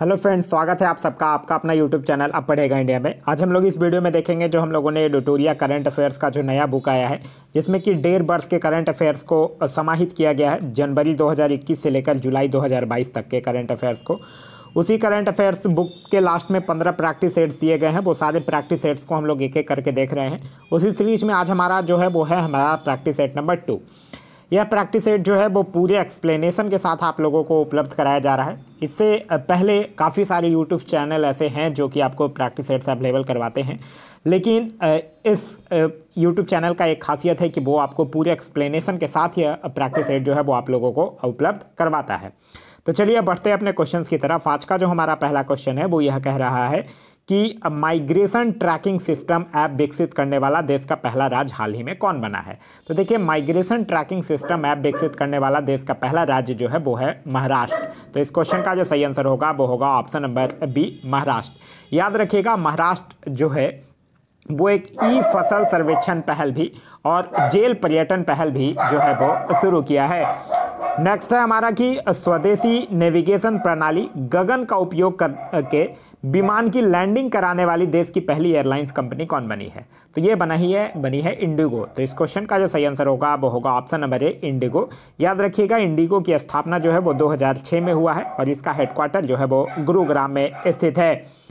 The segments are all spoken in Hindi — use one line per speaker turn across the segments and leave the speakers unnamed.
हेलो फ्रेंड्स, स्वागत है आप सबका आपका अपना यूट्यूब चैनल अब पढ़ेगा इंडिया में। आज हम लोग इस वीडियो में देखेंगे जो हम लोगों ने एडिटोरिया करंट अफेयर्स का जो नया बुक आया है, जिसमें कि डेढ़ वर्ष के करंट अफेयर्स को समाहित किया गया है, जनवरी 2021 से लेकर जुलाई 2022 तक के करंट अफेयर्स को। उसी करंट अफेयर्स बुक के लास्ट में 15 प्रैक्टिस सेट्स दिए गए हैं। वो सारे प्रैक्टिस सेट्स को हम लोग एक एक करके देख रहे हैं। उसी सीरीज में आज हमारा जो है वो है हमारा प्रैक्टिस सेट नंबर 2। यह प्रैक्टिस सेट जो है वो पूरे एक्सप्लेनेशन के साथ आप लोगों को उपलब्ध कराया जा रहा है। इससे पहले काफ़ी सारे यूट्यूब चैनल ऐसे हैं जो कि आपको प्रैक्टिस सेट्स अवेलेबल करवाते हैं, लेकिन इस यूट्यूब चैनल का एक खासियत है कि वो आपको पूरे एक्सप्लेनेशन के साथ ही प्रैक्टिस सेट जो है वो आप लोगों को उपलब्ध करवाता है। तो चलिए अब बढ़ते हैं अपने क्वेश्चंस की तरफ। आज का जो हमारा पहला क्वेश्चन है वो यह कह रहा है कि माइग्रेशन ट्रैकिंग सिस्टम ऐप विकसित करने वाला देश का पहला राज्य हाल ही में कौन बना है। तो देखिए, माइग्रेशन ट्रैकिंग सिस्टम ऐप विकसित करने वाला देश का पहला राज्य जो है वो है महाराष्ट्र। तो इस क्वेश्चन का जो सही आंसर होगा वो होगा ऑप्शन नंबर बी, महाराष्ट्र। याद रखिएगा, महाराष्ट्र जो है वो एक ई फसल सर्वेक्षण पहल भी और जेल पर्यटन पहल भी जो है वो शुरू किया है। नेक्स्ट है हमारा कि स्वदेशी नेविगेशन प्रणाली गगन का उपयोग करके विमान की लैंडिंग कराने वाली देश की पहली एयरलाइंस कंपनी कौन बनी है। तो ये बनी है इंडिगो। तो इस क्वेश्चन का जो सही आंसर होगा वो होगा ऑप्शन नंबर ए, इंडिगो। याद रखिएगा, इंडिगो की स्थापना जो है वो 2006 में हुआ है और इसका हेडक्वार्टर जो है वो गुरुग्राम में स्थित है।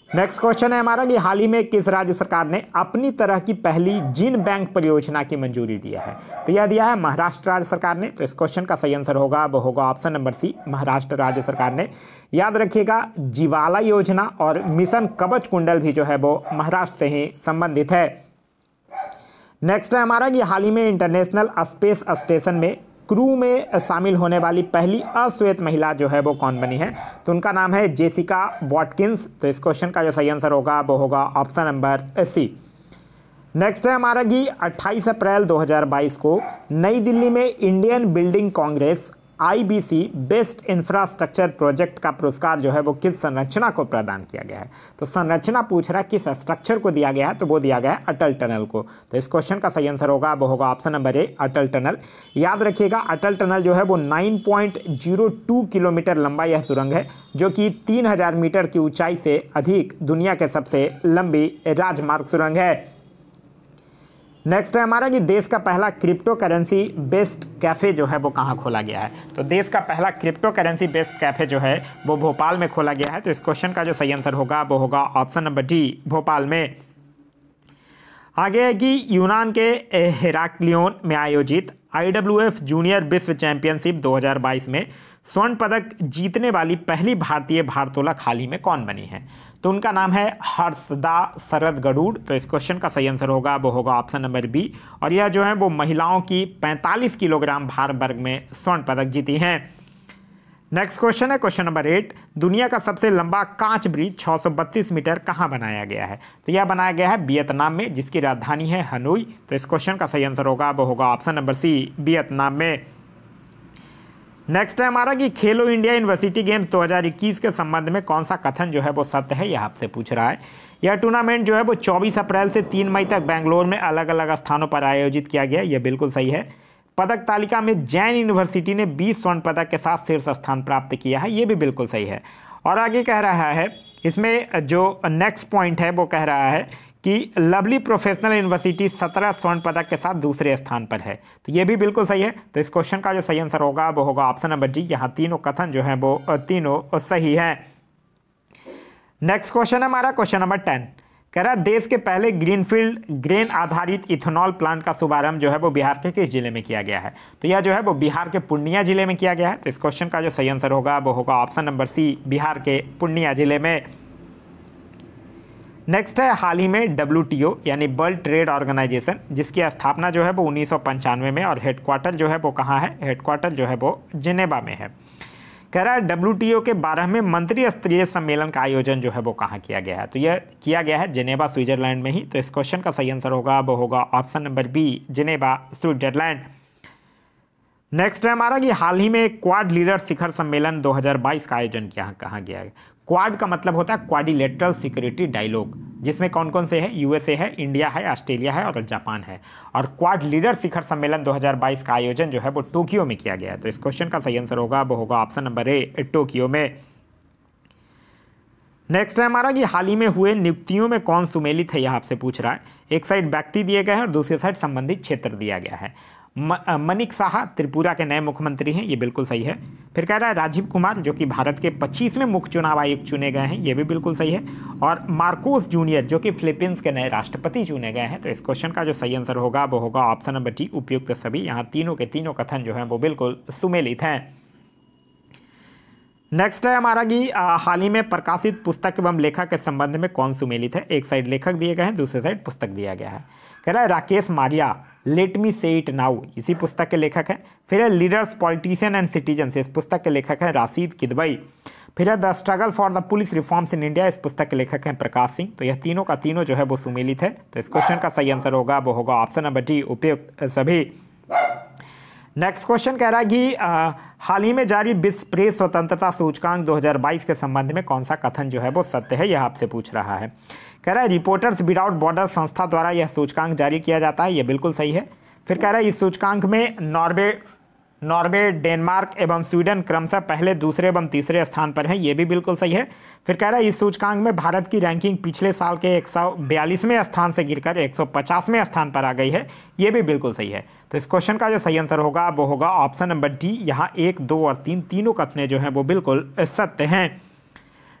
नेक्स्ट क्वेश्चन है हमारा कि हाल ही में किस राज्य सरकार ने अपनी तरह की पहली जीन बैंक परियोजना की मंजूरी दिया है। तो यह दिया है महाराष्ट्र राज्य सरकार ने। तो इस क्वेश्चन का सही आंसर होगा वो होगा ऑप्शन नंबर सी, महाराष्ट्र राज्य सरकार ने। याद रखिएगा, जीवाला योजना और मिशन कवच कुंडल भी जो है वो महाराष्ट्र से ही संबंधित है। नेक्स्ट है हमारा कि हाल ही में इंटरनेशनल स्पेस स्टेशन में क्रू में शामिल होने वाली पहली अश्वेत महिला जो है वो कौन बनी है। तो उनका नाम है जेसिका वॉटकिंस। तो इस क्वेश्चन का जो सही आंसर होगा वो होगा ऑप्शन नंबर सी। नेक्स्ट है हमारा कि 28 अप्रैल 2022 को नई दिल्ली में Indian building Congress IBC best infrastructure project का पुरस्कार जो है वो किस संरचना को प्रदान किया गया है। तो संरचना पूछ रहा है किस स्ट्रक्चर को दिया गया है, तो वो दिया गया है अटल टनल को। तो इस क्वेश्चन का सही आंसर होगा वो होगा ऑप्शन नंबर ए, अटल टनल। याद रखिएगा, अटल टनल जो है वो 9.02 किलोमीटर लंबा यह सुरंग है, जो कि 3000 मीटर की ऊंचाई से अधिक दुनिया के सबसे लंबी राजमार्ग सुरंग है। नेक्स्ट है हमारा कि देश का पहला क्रिप्टो करेंसी बेस्ड कैफ़े जो है वो कहाँ खोला गया है। तो देश का पहला क्रिप्टो करेंसी बेस्ड कैफ़े जो है वो भोपाल में खोला गया है। तो इस क्वेश्चन का जो सही आंसर होगा वो होगा ऑप्शन नंबर डी, भोपाल में। आगे है कि यूनान के हेराक्लियोन में आयोजित IWF जूनियर विश्व चैंपियनशिप 2022 में स्वर्ण पदक जीतने वाली पहली भारतीय भारोत्तोलक हाल ही में कौन बनी है। तो उनका नाम है हर्षदा शरद गरुड़। तो इस क्वेश्चन का सही आंसर होगा वो होगा ऑप्शन नंबर बी, और यह जो है वो महिलाओं की 45 किलोग्राम भार वर्ग में स्वर्ण पदक जीती हैं। नेक्स्ट क्वेश्चन है क्वेश्चन नंबर 8। दुनिया का सबसे लंबा कांच ब्रिज 632 मीटर कहाँ बनाया गया है। तो यह बनाया गया है वियतनाम में, जिसकी राजधानी है हनोई। तो इस क्वेश्चन का सही आंसर होगा वो होगा ऑप्शन नंबर सी, वियतनाम में। नेक्स्ट है हमारा कि खेलो इंडिया यूनिवर्सिटी गेम्स 2021 के संबंध में कौन सा कथन जो है वो सत्य है, यह आपसे पूछ रहा है। यह टूर्नामेंट जो है वो 24 अप्रैल से 3 मई तक बेंगलोर में अलग अलग स्थानों पर आयोजित किया गया। यह बिल्कुल सही है। पदक तालिका में जैन यूनिवर्सिटी ने 20 स्वर्ण पदक के साथ शीर्ष स्थान प्राप्त किया है। ये भी बिल्कुल सही है। और आगे कह रहा है, इसमें जो नेक्स्ट पॉइंट है वो कह रहा है कि लवली प्रोफेशनल यूनिवर्सिटी 17 स्वर्ण पदक के साथ दूसरे स्थान पर है। तो ये भी बिल्कुल सही है। तो इस क्वेश्चन का जो सही आंसर होगा वो होगा ऑप्शन नंबर जी। यहाँ तीनों कथन जो है वो तीनों सही हैं। नेक्स्ट क्वेश्चन है हमारा क्वेश्चन नंबर 10। कह रहा है देश के पहले ग्रीनफील्ड ग्रेन आधारित इथेनॉल प्लांट का शुभारंभ जो है वो बिहार के किस जिले में किया गया है। तो यह जो है वो बिहार के पूर्णिया जिले में किया गया है। तो इस क्वेश्चन का जो सही आंसर होगा वो होगा ऑप्शन नंबर सी, बिहार के पूर्णिया जिले में। नेक्स्ट है हाल ही में WTO यानी वर्ल्ड ट्रेड ऑर्गेनाइजेशन, जिसकी स्थापना जो है वो 1995 में और हेडक्वार्टर जो है वो कहाँ है, हेडक्वार्टर जो है वो जिनेवा में है। कह रहा है WTO के 12वें मंत्री स्तरीय सम्मेलन का आयोजन जो है वो कहाँ किया गया है। तो यह किया गया है जिनेवा, स्विट्जरलैंड में ही। तो इस क्वेश्चन का सही आंसर होगा वो होगा option number B, Geneva, Switzerland. Next है हमारा कि हाल ही में क्वाड लीडर शिखर सम्मेलन 2022 का आयोजन कहाँ गया है। क्वाड का मतलब होता है क्वाड्रिलेटरल सिक्योरिटी डायलॉग, जिसमें कौन कौन से हैं, USA है, इंडिया है, ऑस्ट्रेलिया है और जापान है। और क्वाड लीडर शिखर सम्मेलन 2022 का आयोजन जो है वो टोक्यो में किया गया है। तो इस क्वेश्चन का सही आंसर होगा वो होगा ऑप्शन नंबर ए, टोक्यो में। नेक्स्ट है हमारा कि हाल ही में हुए नियुक्तियों में कौन सुमेलित है, यह आपसे पूछ रहा है। एक साइड व्यक्ति दिए गए हैं और दूसरी साइड संबंधित क्षेत्र दिया गया है। मनिक साहा त्रिपुरा के नए मुख्यमंत्री हैं, ये बिल्कुल सही है। फिर कह रहा है राजीव कुमार जो कि भारत के 25वें मुख्य चुनाव आयुक्त चुने गए हैं, ये भी बिल्कुल सही है। और मार्कोस जूनियर जो कि फिलीपींस के नए राष्ट्रपति चुने गए हैं। तो इस क्वेश्चन का जो सही आंसर होगा वो होगा ऑप्शन नंबर डी, उपयुक्त सभी। यहाँ तीनों के तीनों कथन जो हैं वो बिल्कुल सुमेलित हैं। नेक्स्ट है हमारा कि हाल ही में प्रकाशित पुस्तक एवं लेखक के संबंध में कौन सुमेलित है। एक साइड लेखक दिए गए हैं, दूसरी साइड पुस्तक दिया गया है। कह रहा है राकेश मारिया लेट मी से इट नाउ, इसी पुस्तक के लेखक हैं। फिर है लीडर्स पॉलिटिशियन एंड सिटीजन, इस पुस्तक के लेखक हैं राशिद किदवई। फिर है the struggle for the police reforms in India, इस पुस्तक के लेखक हैं प्रकाश सिंह। तो यह तीनों का तीनों जो है वो सुमेलित है। तो इस क्वेश्चन का सही आंसर होगा वो होगा ऑप्शन नंबर डी, उपयुक्त सभी। नेक्स्ट क्वेश्चन कह रहा है कि हाल ही में जारी विश्व प्रेस स्वतंत्रता सूचकांक 2022 के संबंध में कौन सा कथन जो है वो सत्य है, यह आपसे पूछ रहा है। कह रहा है रिपोर्टर्स विदाउट बॉर्डर संस्था द्वारा यह सूचकांक जारी किया जाता है, यह बिल्कुल सही है। फिर कह रहा है इस सूचकांक में नॉर्वे, डेनमार्क एवं स्वीडन क्रमशः पहले, दूसरे एवं तीसरे स्थान पर हैं, ये भी बिल्कुल सही है। फिर कह रहा है इस सूचकांक में भारत की रैंकिंग पिछले साल के 142वें स्थान से गिरकर 150वें स्थान पर आ गई है, ये भी बिल्कुल सही है। तो इस क्वेश्चन का जो सही आंसर होगा वो होगा ऑप्शन नंबर डी। यहाँ 1, 2 और 3 तीनों कथनें जो हैं वो बिल्कुल सत्य हैं।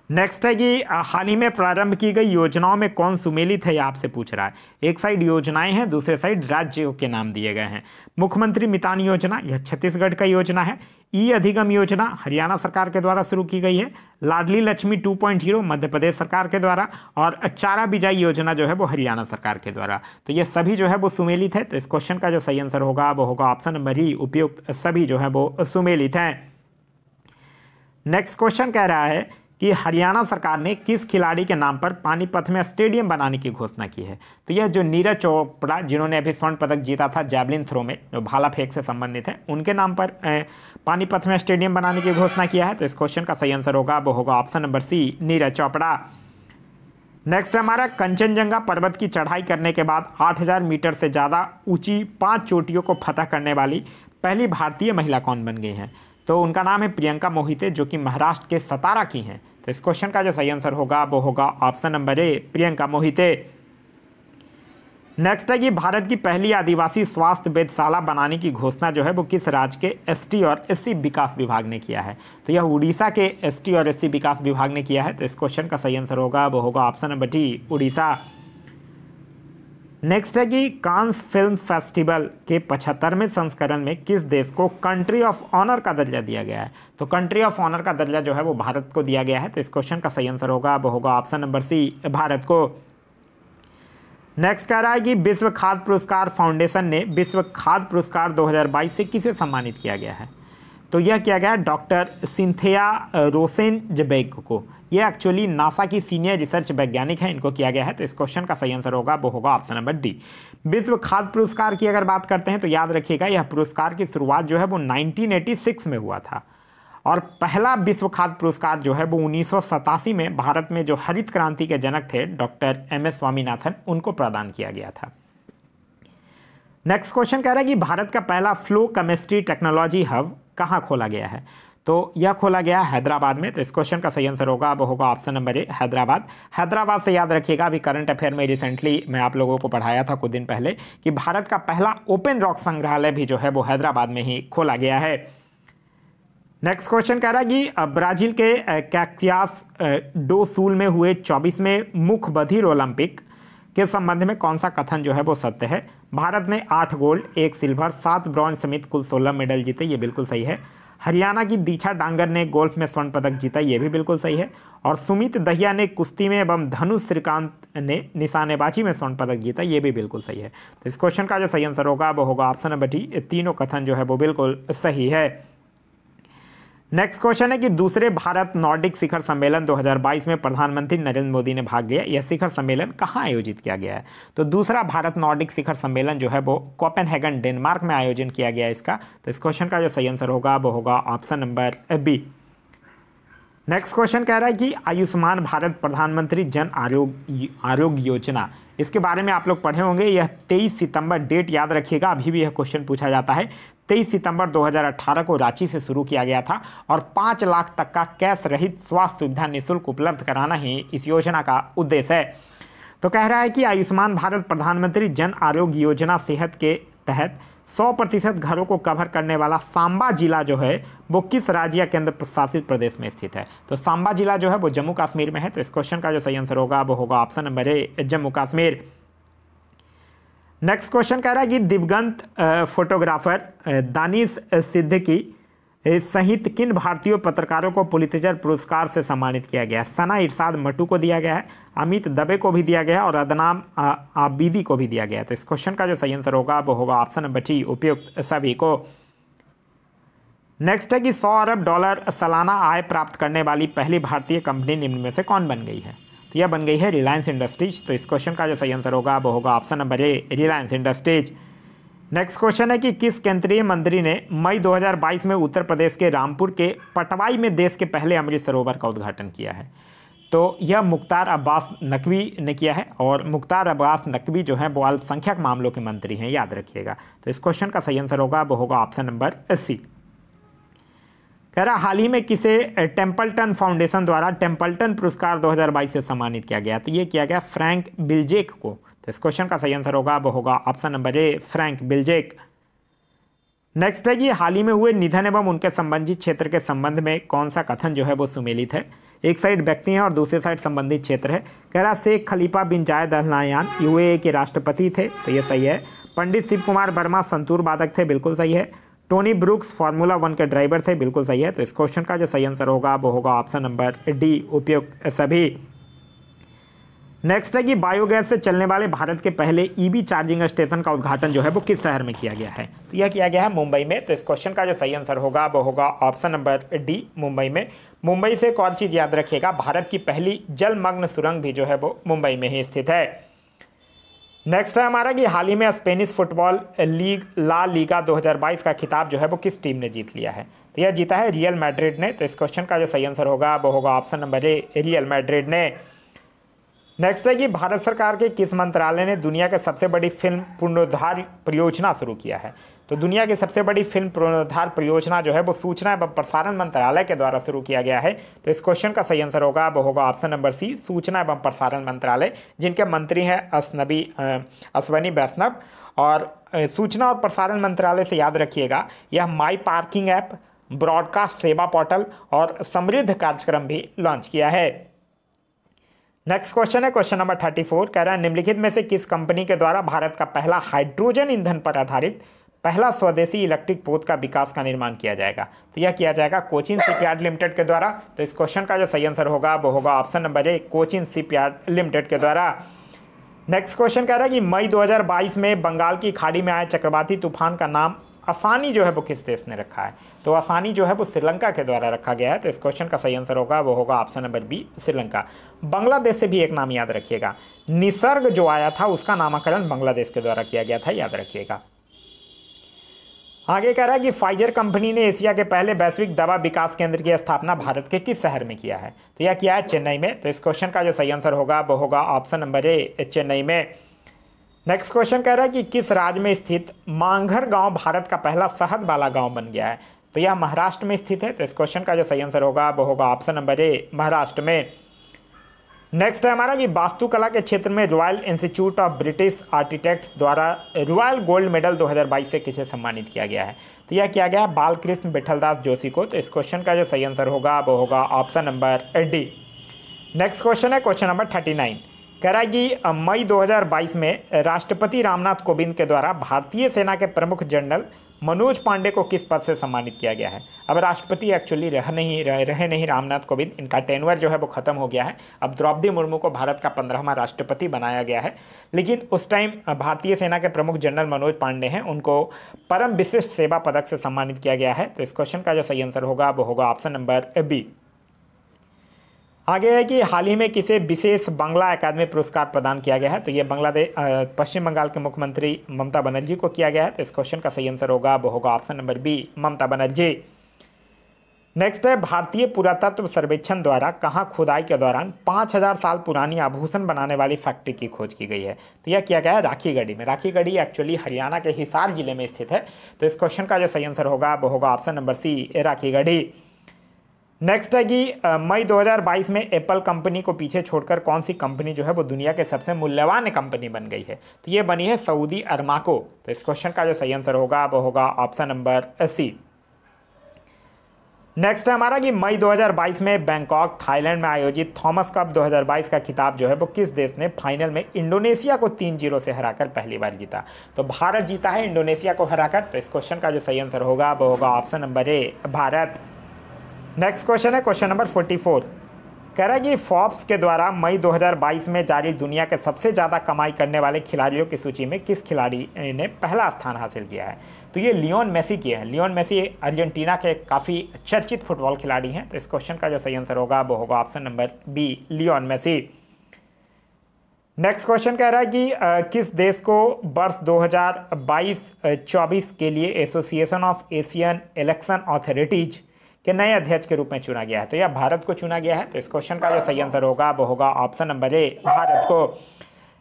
नेक्स्ट है कि हाल ही में प्रारंभ की गई योजनाओं में कौन सुमेलित है, यह आपसे पूछ रहा है। एक साइड योजनाएं हैं, दूसरे साइड राज्यों के नाम दिए गए हैं। मुख्यमंत्री मितान योजना, यह छत्तीसगढ़ का योजना है। ई अधिगम योजना हरियाणा सरकार के द्वारा शुरू की गई है। लाडली लक्ष्मी 2.0 मध्य प्रदेश सरकार के द्वारा। और चारा बिजाई योजना जो है वो हरियाणा सरकार के द्वारा। तो ये सभी जो है वो सुमेलित है। तो इस क्वेश्चन का जो सही आंसर होगा वो होगा ऑप्शन नंबर ही, उपयुक्त सभी जो है वो सुमेलित हैं। नेक्स्ट क्वेश्चन कह रहा है कि हरियाणा सरकार ने किस खिलाड़ी के नाम पर पानीपत में स्टेडियम बनाने की घोषणा की है। तो यह जो नीरज चोपड़ा जिन्होंने अभी स्वर्ण पदक जीता था जैवलिन थ्रो में, जो भाला फेंक से संबंधित है, उनके नाम पर पानीपत में स्टेडियम बनाने की घोषणा किया है। तो इस क्वेश्चन का सही आंसर होगा वो होगा option number C, Neeraj Chopra. Next हमारा कंचनजंगा पर्वत की चढ़ाई करने के बाद 8000 मीटर से ज़्यादा ऊंची 5 चोटियों को फतह करने वाली पहली भारतीय महिला कौन बन गई हैं। तो उनका नाम है प्रियंका मोहिते, जो कि महाराष्ट्र के सतारा की हैं। तो इस क्वेश्चन का जो सही आंसर होगा वो होगा ऑप्शन नंबर ए, प्रियंका मोहिते। नेक्स्ट है कि भारत की पहली आदिवासी स्वास्थ्य वेधशाला बनाने की घोषणा जो है वो किस राज्य के एसटी और एससी विकास विभाग ने किया है। तो यह उड़ीसा के एसटी और एससी विकास विभाग ने किया है। तो इस क्वेश्चन का सही आंसर होगा वो होगा option number D, Orissa. Next है कि कांस फिल्म फेस्टिवल के 75वें संस्करण में किस देश को कंट्री ऑफ ऑनर का दर्जा दिया गया है। तो कंट्री ऑफ ऑनर का दर्जा जो है वो भारत को दिया गया है। तो इस क्वेश्चन का सही आंसर होगा वो होगा ऑप्शन नंबर सी, भारत को। नेक्स्ट कह रहा है कि विश्व खाद्य पुरस्कार फाउंडेशन ने विश्व खाद्य पुरस्कार 2022 से किसे सम्मानित किया गया है। तो यह किया गया डॉक्टर सिंथिया रोसेनजबेग को। ये एक्चुअली नासा की सीनियर रिसर्च वैज्ञानिक हैं, इनको किया गया है। तो इस क्वेश्चन का सही आंसर होगा वो होगा ऑप्शन नंबर डी। विश्व खाद्य पुरस्कार की अगर बात करते हैं तो याद रखिएगा यह पुरस्कार की शुरुआत जो है वो 1986 में हुआ था। और पहला विश्व खाद्य पुरस्कार जो है वो 1987 में भारत में जो हरित क्रांति के जनक थे डॉक्टर MS स्वामीनाथन, उनको प्रदान किया गया था। नेक्स्ट क्वेश्चन कह रहा है कि भारत का पहला फ्लो केमिस्ट्री टेक्नोलॉजी हब कहाँ खोला गया है। तो यह खोला गया हैदराबाद में। तो इस क्वेश्चन का सही आंसर होगा वो होगा ऑप्शन नंबर ए, हैदराबाद। हैदराबाद से याद रखिएगा अभी करंट अफेयर में रिसेंटली मैं आप लोगों को पढ़ाया था कुछ दिन पहले कि भारत का पहला ओपन रॉक संग्रहालय भी जो है वो हैदराबाद में ही खोला गया है। नेक्स्ट क्वेश्चन कह रहा है कि ब्राजील के कैक्टियास डो सूल में हुए 24वें मुख्य बधिर ओलंपिक के संबंध में कौन सा कथन जो है वो सत्य है। भारत ने 8 गोल्ड, 1 सिल्वर, 7 ब्रॉन्ज समेत कुल 16 मेडल जीते, ये बिल्कुल सही है। हरियाणा की दीक्षा डांगर ने गोल्फ में स्वर्ण पदक जीता, ये भी बिल्कुल सही है। और सुमित दहिया ने कुश्ती में एवं धनुष श्रीकांत ने निशानेबाजी में स्वर्ण पदक जीता, ये भी बिल्कुल सही है। तो इस क्वेश्चन का जो सही आंसर होगा वो होगा ऑप्शन नंबर डी, तीनों कथन जो है वो बिल्कुल सही है। नेक्स्ट क्वेश्चन है कि दूसरे भारत नॉर्डिक शिखर सम्मेलन 2022 में प्रधानमंत्री नरेंद्र मोदी ने भाग लिया। यह शिखर सम्मेलन कहाँ आयोजित किया गया है। तो दूसरा भारत नॉर्डिक शिखर सम्मेलन जो है वो कोपेनहेगन डेनमार्क में आयोजन किया गया है इसका। तो इस क्वेश्चन का जो सही आंसर होगा वो होगा option number B. Next question कह रहा है कि आयुष्मान भारत प्रधानमंत्री जन आरोग्य योजना, इसके बारे में आप लोग पढ़े होंगे। यह 23 सितंबर, डेट याद रखिएगा, अभी भी यह क्वेश्चन पूछा जाता है। 23 सितंबर 2018 को रांची से शुरू किया गया था और 5 लाख तक का कैश रहित स्वास्थ्य सुविधा निःशुल्क उपलब्ध कराना ही इस योजना का उद्देश्य है। तो कह रहा है कि आयुष्मान भारत प्रधानमंत्री जन आरोग्य योजना सेहत के तहत 100% घरों को कवर करने वाला सांबा जिला जो है वो किस राज्य या केंद्र प्रशासित प्रदेश में स्थित है? तो सांबा जिला जो है वो जम्मू कश्मीर में है। तो इस क्वेश्चन का जो सही आंसर होगा वो होगा ऑप्शन नंबर ए, जम्मू कश्मीर। नेक्स्ट क्वेश्चन कह रहा है कि दिवंगत फोटोग्राफर दानिश सिद्दीकी सहित किन भारतीय पत्रकारों को पुलित्जर पुरस्कार से सम्मानित किया गया है? सना इरशाद मट्टू को दिया गया है, अमित दबे को भी दिया गया है और अदनाम आबिदी को भी दिया गया है। तो इस क्वेश्चन का जो सही आंसर होगा वो होगा ऑप्शन नंबर डी, उपयुक्त सभी को। नेक्स्ट है कि 100 अरब डॉलर सालाना आय प्राप्त करने वाली पहली भारतीय कंपनी निम्न में से कौन बन गई है? तो यह बन गई है रिलायंस इंडस्ट्रीज। तो इस क्वेश्चन का जो सही आंसर होगा वो होगा ऑप्शन नंबर ए, रिलायंस इंडस्ट्रीज। नेक्स्ट क्वेश्चन है कि किस केंद्रीय मंत्री ने मई 2022 में उत्तर प्रदेश के रामपुर के पटवाई में देश के पहले अमृत सरोवर का उद्घाटन किया है? तो यह मुख्तार अब्बास नकवी ने किया है और मुख्तार अब्बास नकवी जो है वो अल्पसंख्यक मामलों के मंत्री हैं, याद रखिएगा। तो इस क्वेश्चन का सही आंसर होगा वो होगा ऑप्शन नंबर सी। कह रहा हाल ही में किसे टेम्पल्टन फाउंडेशन द्वारा टेम्पल्टन पुरस्कार 2022 से सम्मानित किया गया? तो ये किया गया फ्रैंक बिल्जेक को। तो इस क्वेश्चन का सही आंसर होगा वो होगा ऑप्शन नंबर ए, फ्रैंक बिल्जेक। नेक्स्ट है कि हाल ही में हुए निधन एवं उनके संबंधित क्षेत्र के संबंध में कौन सा कथन जो है वो सुमेलित है? एक साइड व्यक्ति है और दूसरी साइड संबंधित क्षेत्र है। कह रहा शेख खलीफा बिन जायद अल नाह्यान यूएई के राष्ट्रपति थे, तो ये सही है। पंडित शिव कुमार वर्मा संतूर वादक थे, बिल्कुल सही है। टोनी ब्रुक्स फार्मूला 1 के ड्राइवर थे, बिल्कुल सही है। तो इस क्वेश्चन का जो सही आंसर होगा वो होगा ऑप्शन नंबर डी, उपयुक्त सभी। नेक्स्ट है कि बायोगैस से चलने वाले भारत के पहले ईवी चार्जिंग स्टेशन का उद्घाटन जो है वो किस शहर में किया गया है? तो यह किया गया है मुंबई में। तो इस क्वेश्चन का जो सही आंसर होगा वो होगा ऑप्शन नंबर डी, मुंबई में। मुंबई से एक और चीज़ याद रखिएगा, भारत की पहली जलमग्न सुरंग भी जो है वो मुंबई में ही स्थित है। नेक्स्ट है हमारा कि हाल ही में Spanish football league La Liga 2022 का खिताब जो है वो किस टीम ने जीत लिया है? तो यह जीता है रियल मैड्रिड ने। तो इस क्वेश्चन का जो सही आंसर होगा वो होगा ऑप्शन नंबर ए, रियल मैड्रिड ने। नेक्स्ट है कि भारत सरकार के किस मंत्रालय ने दुनिया के सबसे बड़ी फिल्म पुनरुद्धार परियोजना शुरू किया है? तो दुनिया की सबसे बड़ी फिल्म पुनरुद्धार परियोजना जो है वो सूचना एवं प्रसारण मंत्रालय के द्वारा शुरू किया गया है। तो इस क्वेश्चन का सही आंसर होगा वो होगा ऑप्शन नंबर सी, सूचना एवं प्रसारण मंत्रालय, जिनके मंत्री हैं अश्वनी वैष्णव। और सूचना और प्रसारण मंत्रालय से याद रखिएगा, यह माई पार्किंग ऐप, ब्रॉडकास्ट सेवा पोर्टल और समृद्ध कार्यक्रम भी लॉन्च किया है। नेक्स्ट क्वेश्चन है क्वेश्चन नंबर 34। कह रहा है निम्नलिखित में से किस कंपनी के द्वारा भारत का पहला हाइड्रोजन ईंधन पर आधारित पहला स्वदेशी इलेक्ट्रिक पोत का विकास का निर्माण किया जाएगा? तो यह किया जाएगा कोचिन शिपयार्ड लिमिटेड के द्वारा। तो इस क्वेश्चन का जो सही आंसर होगा वो होगा ऑप्शन नंबर ए, कोचिन शिपयार्ड लिमिटेड के द्वारा। नेक्स्ट क्वेश्चन कह रहा है कि मई 2022 में बंगाल की खाड़ी में आए चक्रवाती तूफान का नाम आसानी जो है वो किस देश ने रखा है? तो आसानी जो है वो श्रीलंका के द्वारा रखा गया है। तो इस क्वेश्चन का सही आंसर होगा वो होगा option number B, Sri Lanka. Bangladesh से भी एक नाम याद रखिएगा, निसर्ग जो आया था उसका नामकरण बांग्लादेश के द्वारा किया गया था, याद रखिएगा। आगे कह रहा है कि फाइजर कंपनी ने एशिया के पहले वैश्विक दवा विकास केंद्र की स्थापना भारत के किस शहर में किया है? तो यह किया है चेन्नई में। तो इस क्वेश्चन का जो सही आंसर होगा वो होगा ऑप्शन नंबर ए, चेन्नई में। नेक्स्ट क्वेश्चन कह रहा है कि किस राज्य में स्थित मांघर गांव भारत का पहला शहद वाला गांव बन गया है? तो यह महाराष्ट्र में स्थित है। तो इस क्वेश्चन का जो सही आंसर होगा वो होगा ऑप्शन नंबर ए, महाराष्ट्र में। नेक्स्ट है हमारा कि वास्तुकला के क्षेत्र में royal institute of British architects द्वारा रॉयल गोल्ड मेडल 2022 से किसे सम्मानित किया गया है? तो यह किया गया बालकृष्ण विठलदास जोशी को। तो इस क्वेश्चन का जो सही आंसर होगा वो होगा option number D. Next question है क्वेश्चन नंबर 39। कह रहा है कि मई 2022 में राष्ट्रपति रामनाथ कोविंद के द्वारा भारतीय सेना के प्रमुख जनरल मनोज पांडे को किस पद से सम्मानित किया गया है? अब राष्ट्रपति एक्चुअली रहे नहीं रामनाथ कोविंद, इनका टेन्योर जो है वो खत्म हो गया है। अब द्रौपदी मुर्मू को भारत का 15वां राष्ट्रपति बनाया गया है, लेकिन उस टाइम भारतीय सेना के प्रमुख जनरल मनोज पांडे हैं, उनको परम विशिष्ट सेवा पदक से सम्मानित किया गया है। तो इस क्वेश्चन का जो सही आंसर होगा वो होगा ऑप्शन नंबर बी। आगे है कि हाल ही में किसे विशेष बांग्ला अकादमी पुरस्कार प्रदान किया गया है? तो ये पश्चिम बंगाल के मुख्यमंत्री ममता बनर्जी को किया गया है। तो इस क्वेश्चन का सही आंसर होगा वो होगा option number B, Mamata Banerjee. Next है भारतीय पुरातत्व सर्वेक्षण द्वारा कहाँ खुदाई के दौरान 5000 साल पुरानी आभूषण बनाने वाली फैक्ट्री की खोज की गई है। तो यह किया गया है राखीगढ़ी में। राखीगढ़ी एक्चुअली हरियाणा के हिसार जिले में स्थित है। तो इस क्वेश्चन का जो सही आंसर होगा वो होगा option number C, Rakhigarhi. Next है कि मई 2022 में एप्पल कंपनी को पीछे छोड़कर कौन सी कंपनी जो है वो दुनिया के सबसे मूल्यवान कंपनी बन गई है। तो ये बनी है सऊदी अरमाको। तो इस क्वेश्चन का जो सही आंसर होगा वो होगा ऑप्शन नंबर सी। नेक्स्ट है हमारा कि मई 2022 में बैंकॉक थाईलैंड में आयोजित थॉमस कप 2022 का खिताब जो है वो किस देश ने फाइनल में इंडोनेशिया को 3-0 से हराकर पहली बार जीता। तो भारत जीता है इंडोनेशिया को हराकर। तो इस क्वेश्चन का जो सही आंसर होगा वो होगा ऑप्शन नंबर ए, भारत। नेक्स्ट क्वेश्चन है क्वेश्चन नंबर 44। कह रहा है कि फोर्ब्स के द्वारा मई 2022 में जारी दुनिया के सबसे ज़्यादा कमाई करने वाले खिलाड़ियों की सूची में किस खिलाड़ी ने पहला स्थान हासिल किया है। तो ये लियोन मेसी किए हैं। लियोन मेसी अर्जेंटीना के काफ़ी चर्चित फुटबॉल खिलाड़ी हैं। तो इस क्वेश्चन का जो सही आंसर होगा वो होगा option number B, Lionel Messi. Next question कह रहा है कि किस देश को वर्ष 2022-24 के लिए association of Asian election authorities के नए अध्यक्ष के रूप में चुना गया है। तो यह भारत को चुना गया है। तो इस क्वेश्चन का जो सही आंसर होगा वो होगा ऑप्शन नंबर ए, भारत को।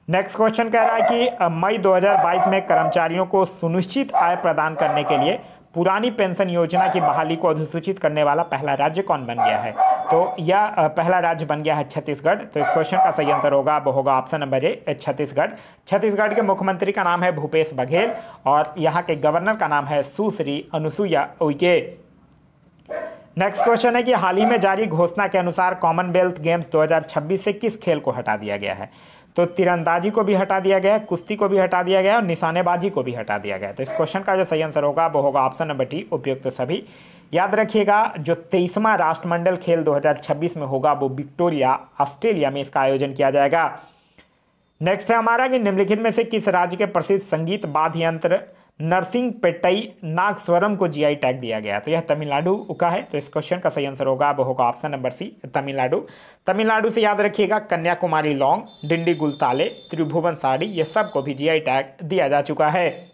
नेक्स्ट क्वेश्चन कह रहा है कि मई 2022 में कर्मचारियों को सुनिश्चित आय प्रदान करने के लिए पुरानी पेंशन योजना की बहाली को अधिसूचित करने वाला पहला राज्य कौन बन गया है। तो यह पहला राज्य बन गया है छत्तीसगढ़। तो इस क्वेश्चन का सही आंसर होगा वो होगा ऑप्शन नंबर ए, छत्तीसगढ़। छत्तीसगढ़ के मुख्यमंत्री का नाम है भूपेश बघेल और यहाँ के गवर्नर का नाम है सुश्री अनुसुईया उइके। नेक्स्ट क्वेश्चन है कि हाल ही में जारी घोषणा के अनुसार कॉमनवेल्थ गेम्स 2026 से किस खेल को हटा दिया गया है। तो तीरंदाजी को भी हटा दिया गया है, कुश्ती को भी हटा दिया गया है और निशानेबाजी को भी हटा दिया गया है। तो इस क्वेश्चन का जो सही आंसर होगा वो होगा ऑप्शन नंबर डी, उपयुक्त तो सभी। याद रखिएगा जो 23वां राष्ट्रमंडल खेल 2026 में होगा वो विक्टोरिया ऑस्ट्रेलिया में इसका आयोजन किया जाएगा। नेक्स्ट है हमारा कि निम्नलिखित में से किस राज्य के प्रसिद्ध संगीत वाद्य यंत्र नरसिंहपेट्टई नागस्वरम को जीआई टैग दिया गया। तो यह तमिलनाडु का है। तो इस क्वेश्चन का सही आंसर होगा वो होगा option number C, Tamil Nadu. Tamil Nadu से याद रखिएगा कन्याकुमारी लौंग, डिंडी गुलताले, त्रिभुवन साड़ी, ये सब को भी जीआई टैग दिया जा चुका है।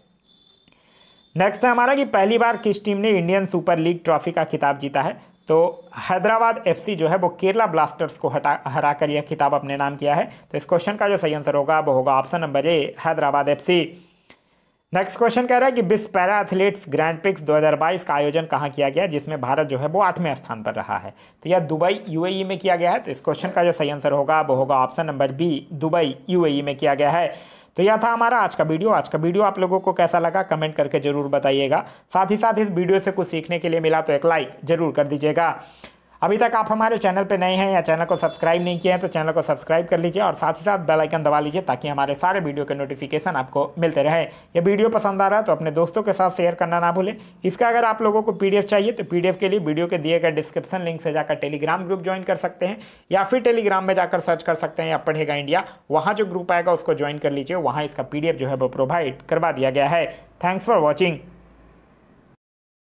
नेक्स्ट है हमारा कि पहली बार किस टीम ने इंडियन सुपर लीग ट्रॉफी का खिताब जीता है। तो हैदराबाद एफसी जो है वो केरला ब्लास्टर्स को हराकर यह खिताब अपने नाम किया है। तो इस क्वेश्चन का जो सही आंसर होगा वो होगा ऑप्शन नंबर ए, हैदराबाद एफसी। नेक्स्ट क्वेश्चन कह रहा है कि विश्व पैरा एथलीट्स ग्रैंड प्रिक्स 2022 का आयोजन कहाँ किया गया, जिसमें भारत जो है वो 8वें स्थान पर रहा है। तो यह दुबई यूएई में किया गया है। तो इस क्वेश्चन का जो सही आंसर होगा वो होगा option number B, Dubai UAE में किया गया है। तो यह था हमारा आज का वीडियो। आज का वीडियो आप लोगों को कैसा लगा कमेंट करके जरूर बताइएगा। साथ ही साथ इस वीडियो से कुछ सीखने के लिए मिला तो एक लाइक जरूर कर दीजिएगा। अभी तक आप हमारे चैनल पे नए हैं या चैनल को सब्सक्राइब नहीं किए हैं तो चैनल को सब्सक्राइब कर लीजिए और साथ ही साथ बेल आइकन दबा लीजिए ताकि हमारे सारे वीडियो के नोटिफिकेशन आपको मिलते रहे। ये वीडियो पसंद आ रहा है तो अपने दोस्तों के साथ शेयर करना ना भूलें। इसका अगर आप लोगों को पीडीएफ चाहिए तो पीडीएफ के लिए वीडियो के दिए गए डिस्क्रिप्शन लिंक से जाकर टेलीग्राम ग्रुप ज्वाइन कर सकते हैं या फिर टेलीग्राम में जाकर सर्च कर सकते हैं अब पढ़ेगा इंडिया। वहाँ जो ग्रुप आएगा उसको ज्वाइन कर लीजिए, वहाँ इसका पीडीएफ जो है वो प्रोवाइड करवा दिया गया है। Thanks for watching.